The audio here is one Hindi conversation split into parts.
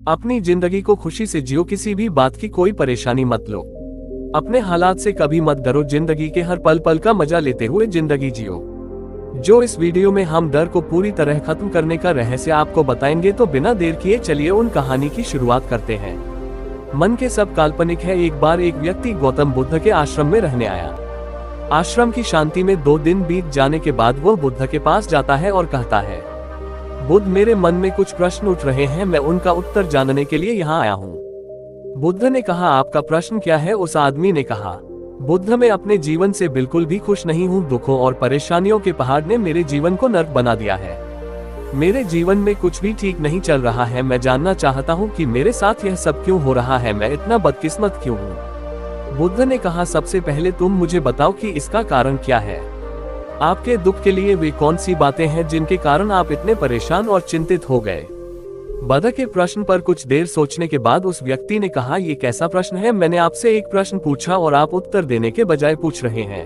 अपनी जिंदगी को खुशी से जियो, किसी भी बात की कोई परेशानी मत लो। अपने हालात से कभी मत डरो, जिंदगी के हर पल पल का मजा लेते हुए जिंदगी जियो। जो इस वीडियो में हम डर को पूरी तरह खत्म करने का रहस्य आपको बताएंगे, तो बिना देर किए चलिए उन कहानी की शुरुआत करते हैं। मन के सब काल्पनिक है। एक बार एक व्यक्ति गौतम बुद्ध के आश्रम में रहने आया। आश्रम की शांति में 2 दिन बीत जाने के बाद वह बुद्ध के पास जाता है और कहता है, बुद्ध, मेरे मन में कुछ प्रश्न उठ रहे हैं, मैं उनका उत्तर जानने के लिए यहाँ आया हूँ। बुद्ध ने कहा, आपका प्रश्न क्या है? उस आदमी ने कहा, बुद्ध, मैं अपने जीवन से बिल्कुल भी खुश नहीं हूँ। दुखों और परेशानियों के पहाड़ ने मेरे जीवन को नर्क बना दिया है। मेरे जीवन में कुछ भी ठीक नहीं चल रहा है। मैं जानना चाहता हूँ कि मेरे साथ यह सब क्यों हो रहा है, मैं इतना बदकिस्मत क्यों हूँ? बुद्ध ने कहा, सबसे पहले तुम मुझे बताओ कि इसका कारण क्या है। आपके दुख के लिए वे कौन सी बातें हैं जिनके कारण आप इतने परेशान और चिंतित हो गए? बुद्ध के प्रश्न पर कुछ देर सोचने के बाद उस व्यक्ति ने कहा, ये कैसा प्रश्न है? मैंने आपसे एक प्रश्न पूछा और आप उत्तर देने के बजाय पूछ रहे हैं।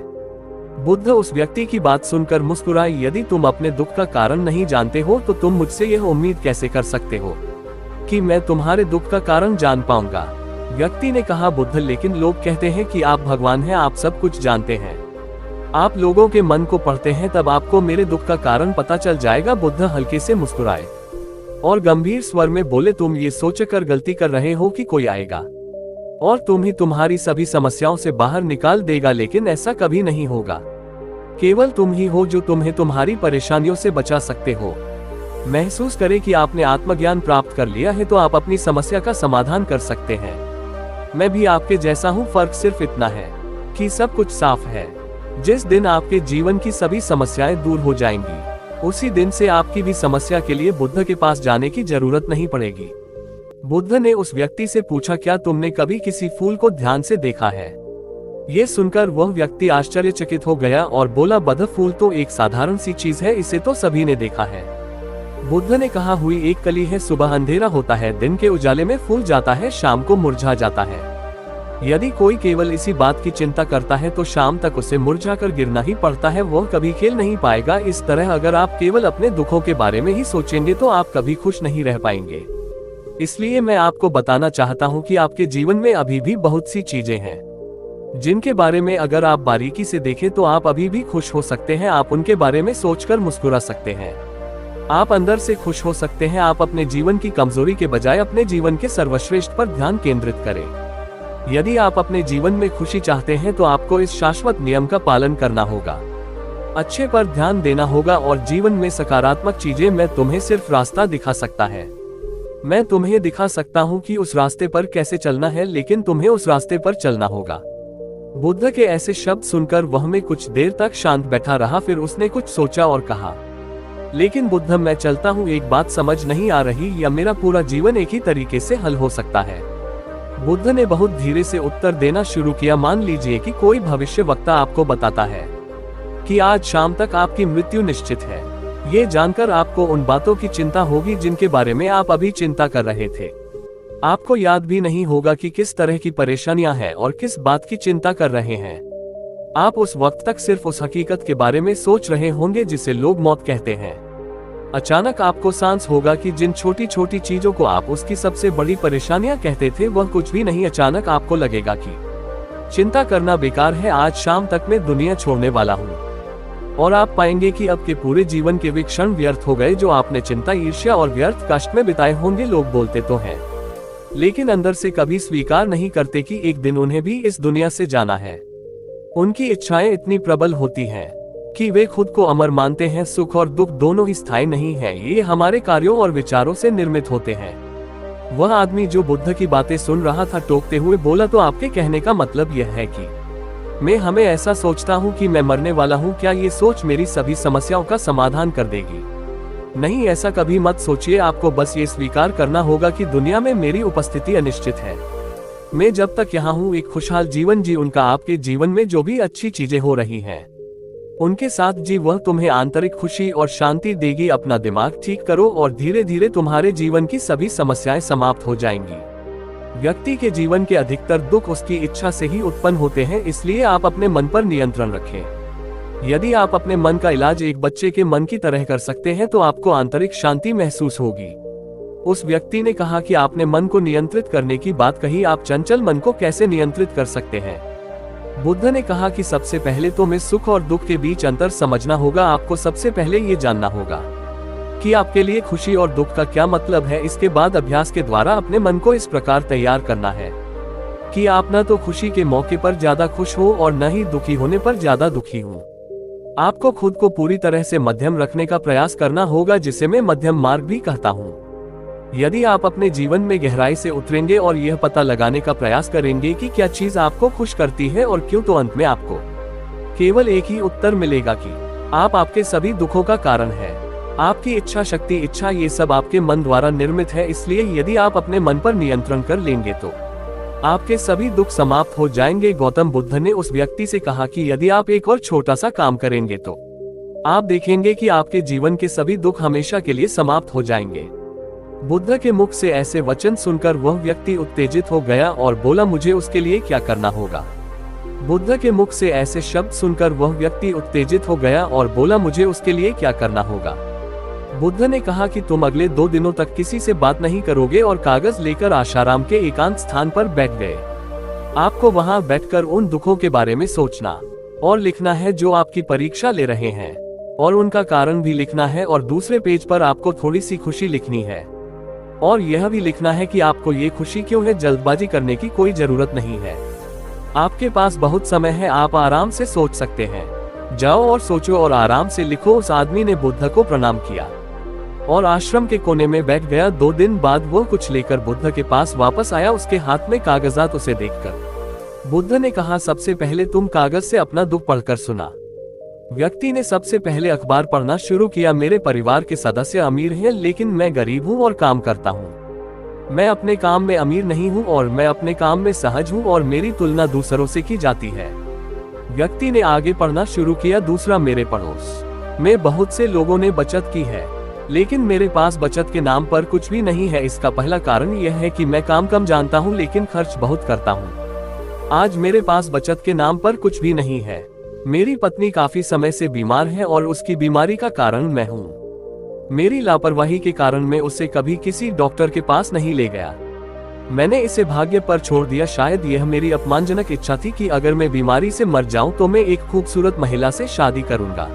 बुद्ध उस व्यक्ति की बात सुनकर मुस्कुराए, यदि तुम अपने दुख का कारण नहीं जानते हो तो तुम मुझसे यह उम्मीद कैसे कर सकते हो कि मैं तुम्हारे दुख का कारण जान पाऊंगा? व्यक्ति ने कहा, बुद्ध, लेकिन लोग कहते हैं कि आप भगवान हैं, आप सब कुछ जानते हैं। आप लोगों के मन को पढ़ते हैं, तब आपको मेरे दुख का कारण पता चल जाएगा। बुद्ध हल्के से मुस्कुराए और गंभीर स्वर में बोले, तुम ये सोचकर गलती कर रहे हो कि कोई आएगा और तुम्हारी सभी समस्याओं से बाहर निकाल देगा, लेकिन ऐसा कभी नहीं होगा। केवल तुम ही हो जो तुम्हें तुम्हारी परेशानियों से बचा सकते हो। महसूस करें कि आपने आत्मज्ञान प्राप्त कर लिया है तो आप अपनी समस्या का समाधान कर सकते हैं। मैं भी आपके जैसा हूँ, फर्क सिर्फ इतना है कि सब कुछ साफ है। जिस दिन आपके जीवन की सभी समस्याएं दूर हो जाएंगी, उसी दिन से आपकी भी समस्या के लिए बुद्ध के पास जाने की जरूरत नहीं पड़ेगी। बुद्ध ने उस व्यक्ति से पूछा, क्या तुमने कभी किसी फूल को ध्यान से देखा है? ये सुनकर वह व्यक्ति आश्चर्यचकित हो गया और बोला, बुद्ध, फूल तो एक साधारण सी चीज है, इसे तो सभी ने देखा है। बुद्ध ने कहा, हुई एक कली है, सुबह अंधेरा होता है, दिन के उजाले में फूल जाता है, शाम को मुरझा जाता है। यदि कोई केवल इसी बात की चिंता करता है तो शाम तक उसे मुरझाकर गिरना ही पड़ता है, वह कभी खेल नहीं पाएगा। इस तरह अगर आप केवल अपने दुखों के बारे में ही सोचेंगे तो आप कभी खुश नहीं रह पाएंगे। इसलिए मैं आपको बताना चाहता हूँ कि आपके जीवन में अभी भी बहुत सी चीजें हैं जिनके बारे में अगर आप बारीकी से देखें तो आप अभी भी खुश हो सकते हैं। आप उनके बारे में सोचकर मुस्कुरा सकते हैं। आप अंदर से खुश हो सकते हैं। आप अपने जीवन की कमजोरी के बजाय अपने जीवन के सर्वश्रेष्ठ पर ध्यान केंद्रित करें। यदि आप अपने जीवन में खुशी चाहते हैं तो आपको इस शाश्वत नियम का पालन करना होगा, अच्छे पर ध्यान देना होगा और जीवन में सकारात्मक चीजें। मैं तुम्हें सिर्फ रास्ता दिखा सकता है, मैं तुम्हें दिखा सकता हूँ कि उस रास्ते पर कैसे चलना है, लेकिन तुम्हें उस रास्ते पर चलना होगा। बुद्ध के ऐसे शब्द सुनकर वह में कुछ देर तक शांत बैठा रहा, फिर उसने कुछ सोचा और कहा, लेकिन बुद्ध, मैं चलता हूँ, एक बात समझ नहीं आ रही, या मेरा पूरा जीवन एक ही तरीके से हल हो सकता है? बुद्ध ने बहुत धीरे से उत्तर देना शुरू किया, मान लीजिए कि कोई भविष्यवक्ता आपको बताता है कि आज शाम तक आपकी मृत्यु निश्चित है। ये जानकर आपको उन बातों की चिंता होगी जिनके बारे में आप अभी चिंता कर रहे थे। आपको याद भी नहीं होगा कि किस तरह की परेशानियां हैं और किस बात की चिंता कर रहे हैं। आप उस वक्त तक सिर्फ उस हकीकत के बारे में सोच रहे होंगे जिसे लोग मौत कहते हैं। अचानक आपको सांस होगा कि जिन छोटी छोटी चीजों को आप उसकी सबसे बड़ी परेशानियां कहते थे वह कुछ भी नहीं। अचानक आपको लगेगा कि चिंता करना बेकार है, आज शाम तक मैं दुनिया छोड़ने वाला हूँ। और आप पाएंगे कि आपके पूरे जीवन के वे क्षण व्यर्थ हो गए जो आपने चिंता, ईर्ष्या और व्यर्थ कष्ट में बिताए होंगे। लोग बोलते तो हैं, लेकिन अंदर से कभी स्वीकार नहीं करते कि एक दिन उन्हें भी इस दुनिया से जाना है। उनकी इच्छाएं इतनी प्रबल होती हैं कि वे खुद को अमर मानते हैं। सुख और दुख दोनों ही स्थायी नहीं है, ये हमारे कार्यों और विचारों से निर्मित होते हैं। वह आदमी जो बुद्ध की बातें सुन रहा था टोकते हुए बोला, तो आपके कहने का मतलब यह है कि मैं हमें ऐसा सोचता हूँ कि मैं मरने वाला हूँ, क्या ये सोच मेरी सभी समस्याओं का समाधान कर देगी? नहीं, ऐसा कभी मत सोचिए। आपको बस ये स्वीकार करना होगा कि दुनिया में मेरी उपस्थिति अनिश्चित है। मैं जब तक यहाँ हूँ एक खुशहाल जीवन जी उनका। आपके जीवन में जो भी अच्छी चीजें हो रही हैं उनके साथ जी, वह तुम्हें आंतरिक खुशी और शांति देगी। अपना दिमाग ठीक करो और धीरे धीरे तुम्हारे जीवन की सभी समस्याएं समाप्त हो जाएंगी। व्यक्ति के जीवन के अधिकतर दुख उसकी इच्छा से ही उत्पन्न होते हैं, इसलिए आप अपने मन पर नियंत्रण रखें। यदि आप अपने मन का इलाज एक बच्चे के मन की तरह कर सकते हैं तो आपको आंतरिक शांति महसूस होगी। उस व्यक्ति ने कहा कि आपने मन को नियंत्रित करने की बात कही, आप चंचल मन को कैसे नियंत्रित कर सकते हैं? बुद्ध ने कहा कि सबसे पहले तो मैं सुख और दुख के बीच अंतर समझना होगा। आपको सबसे पहले ये जानना होगा कि आपके लिए खुशी और दुख का क्या मतलब है। इसके बाद अभ्यास के द्वारा अपने मन को इस प्रकार तैयार करना है कि आप न तो खुशी के मौके पर ज्यादा खुश हो और न ही दुखी होने पर ज्यादा दुखी हो। आपको खुद को पूरी तरह से मध्यम रखने का प्रयास करना होगा, जिसे मैं मध्यम मार्ग भी कहता हूँ। यदि आप अपने जीवन में गहराई से उतरेंगे और यह पता लगाने का प्रयास करेंगे कि क्या चीज आपको खुश करती है और क्यों, तो अंत में आपको केवल एक ही उत्तर मिलेगा कि आप आपके सभी दुखों का कारण है। आपकी इच्छा शक्ति, इच्छा, ये सब आपके मन द्वारा निर्मित है। इसलिए यदि आप अपने मन पर नियंत्रण कर लेंगे तो आपके सभी दुख समाप्त हो जाएंगे। गौतम बुद्ध ने उस व्यक्ति से कहा कि यदि आप एक और छोटा सा काम करेंगे तो आप देखेंगे कि आपके जीवन के सभी दुख हमेशा के लिए समाप्त हो जाएंगे। बुद्ध के मुख से ऐसे वचन सुनकर वह व्यक्ति उत्तेजित हो गया और बोला, मुझे उसके लिए क्या करना होगा? बुद्ध के मुख से ऐसे शब्द सुनकर वह व्यक्ति उत्तेजित हो गया और बोला, मुझे उसके लिए क्या करना होगा? बुद्ध ने कहा कि तुम अगले 2 दिनों तक किसी से बात नहीं करोगे और कागज लेकर आशाराम के एकांत स्थान पर बैठ गए। आपको वहां बैठकर उन दुखों के बारे में सोचना और लिखना है जो आपकी परीक्षा ले रहे हैं, और उनका कारण भी लिखना है। और दूसरे पेज पर आपको थोड़ी सी खुशी लिखनी है और यह भी लिखना है कि आपको ये खुशी क्यों है। जल्दबाजी करने की कोई जरूरत नहीं है, आपके पास बहुत समय है, आप आराम से सोच सकते हैं। जाओ और सोचो और आराम से लिखो। उस आदमी ने बुद्ध को प्रणाम किया और आश्रम के कोने में बैठ गया। 2 दिन बाद वो कुछ लेकर बुद्ध के पास वापस आया, उसके हाथ में कागजात। उसे देखकर बुद्ध ने कहा, सबसे पहले तुम कागज से अपना दुख पढ़कर सुना। व्यक्ति ने सबसे पहले अखबार पढ़ना शुरू किया। मेरे परिवार के सदस्य अमीर हैं, लेकिन मैं गरीब हूँ और काम करता हूँ। मैं अपने काम में अमीर नहीं हूँ और मैं अपने काम में सहज हूँ और मेरी तुलना दूसरों से की जाती है। व्यक्ति ने आगे पढ़ना शुरू किया। दूसरा, मेरे पड़ोस में बहुत से लोगों ने बचत की है, लेकिन मेरे पास बचत के नाम पर कुछ भी नहीं है। इसका पहला कारण यह है कि मैं काम कम जानता हूँ लेकिन खर्च बहुत करता हूँ। आज मेरे पास बचत के नाम पर कुछ भी नहीं है। मेरी पत्नी काफी समय से बीमार है और उसकी बीमारी का कारण मैं हूँ। मेरी लापरवाही के कारण मैं उसे कभी किसी डॉक्टर के पास नहीं ले गया। मैंने इसे भाग्य पर छोड़ दिया। शायद यह मेरी अपमानजनक इच्छा थी कि अगर मैं बीमारी से मर जाऊं तो मैं एक खूबसूरत महिला से शादी करूंगा।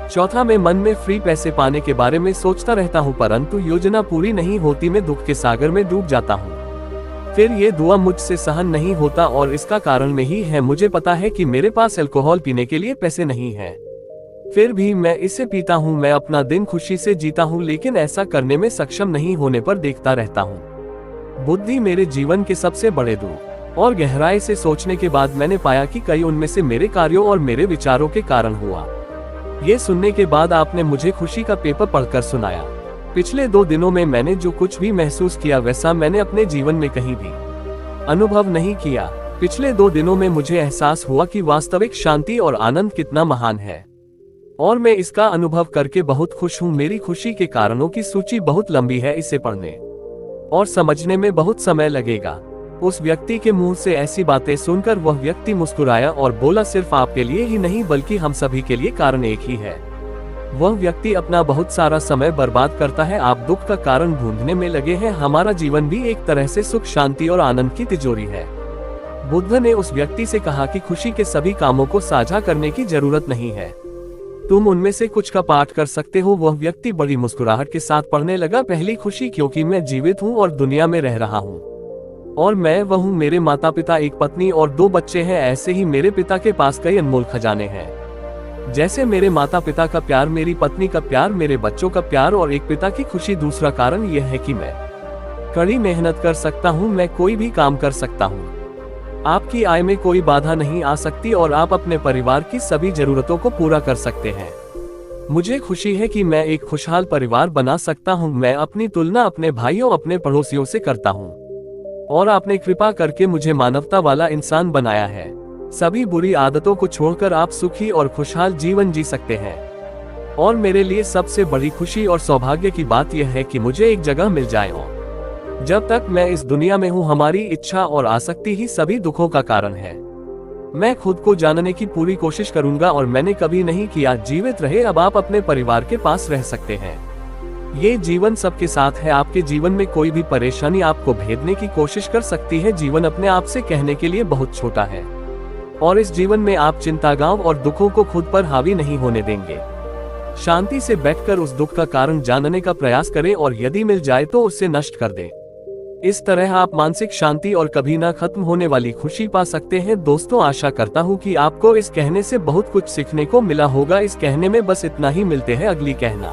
चौथा, मैं मन में फ्री पैसे पाने के बारे में सोचता रहता हूँ, परंतु योजना पूरी नहीं होती। मैं दुख के सागर में डूब जाता हूँ। फिर ये दुआ मुझसे सहन नहीं होता और इसका कारण में ही है। मुझे पता है कि मेरे पास अल्कोहल पीने के लिए पैसे नहीं हैं, फिर भी मैं इसे पीता हूँ। मैं अपना दिन खुशी से जीता हूँ, लेकिन ऐसा करने में सक्षम नहीं होने पर देखता रहता हूँ। बुद्धि मेरे जीवन के सबसे बड़े दुख, और गहराई से सोचने के बाद मैंने पाया कि कई उनमें से मेरे कार्यों और मेरे विचारों के कारण हुआ। ये सुनने के बाद आपने मुझे खुशी का पेपर पढ़कर सुनाया। पिछले 2 दिनों में मैंने जो कुछ भी महसूस किया वैसा मैंने अपने जीवन में कहीं भी अनुभव नहीं किया। पिछले 2 दिनों में मुझे एहसास हुआ कि वास्तविक शांति और आनंद कितना महान है, और मैं इसका अनुभव करके बहुत खुश हूँ। मेरी खुशी के कारणों की सूची बहुत लंबी है, इसे पढ़ने और समझने में बहुत समय लगेगा। उस व्यक्ति के मुंह से ऐसी बातें सुनकर वह व्यक्ति मुस्कुराया और बोला, सिर्फ आपके लिए ही नहीं बल्कि हम सभी के लिए कारण एक ही है। वह व्यक्ति अपना बहुत सारा समय बर्बाद करता है। आप दुख का कारण ढूंढने में लगे हैं। हमारा जीवन भी एक तरह से सुख, शांति और आनंद की तिजोरी है। बुद्ध ने उस व्यक्ति से कहा कि खुशी के सभी कामों को साझा करने की जरूरत नहीं है, तुम उनमें से कुछ का पाठ कर सकते हो। वह व्यक्ति बड़ी मुस्कुराहट के साथ पढ़ने लगा, पहली खुशी क्योंकि मैं जीवित हूँ और दुनिया में रह रहा हूँ, और मैं वह हूँ। मेरे माता पिता, एक पत्नी और 2 बच्चे हैं। ऐसे ही मेरे पिता के पास कई अनमोल खजाने हैं। जैसे मेरे माता पिता का प्यार, मेरी पत्नी का प्यार, मेरे बच्चों का प्यार और एक पिता की खुशी। दूसरा कारण यह है कि मैं कड़ी मेहनत कर सकता हूँ, मैं कोई भी काम कर सकता हूँ। आपकी आय में कोई बाधा नहीं आ सकती और आप अपने परिवार की सभी जरूरतों को पूरा कर सकते हैं। मुझे खुशी है कि मैं एक खुशहाल परिवार बना सकता हूँ। मैं अपनी तुलना अपने भाइयों, अपने पड़ोसियों से करता हूँ, और आपने कृपा करके मुझे मानवता वाला इंसान बनाया है। सभी बुरी आदतों को छोड़कर आप सुखी और खुशहाल जीवन जी सकते हैं। और मेरे लिए सबसे बड़ी खुशी और सौभाग्य की बात यह है कि मुझे एक जगह मिल जाए, और जब तक मैं इस दुनिया में हूँ हमारी इच्छा और आसक्ति ही सभी दुखों का कारण है। मैं खुद को जानने की पूरी कोशिश करूंगा और मैंने कभी नहीं किया। जीवित रहे। अब आप अपने परिवार के पास रह सकते हैं। ये जीवन सबके साथ है। आपके जीवन में कोई भी परेशानी आपको भेदने की कोशिश कर सकती है। जीवन अपने आप से कहने के लिए बहुत छोटा है और इस जीवन में आप चिंताओं और दुखों को खुद पर हावी नहीं होने देंगे। शांति से बैठकर उस दुख का कारण जानने का प्रयास करें और यदि मिल जाए तो उसे नष्ट कर दें। इस तरह आप मानसिक शांति और कभी ना खत्म होने वाली खुशी पा सकते हैं। दोस्तों, आशा करता हूँ कि आपको इस कहने से बहुत कुछ सीखने को मिला होगा। इस कहने में बस इतना ही। मिलते हैं अगली कहना।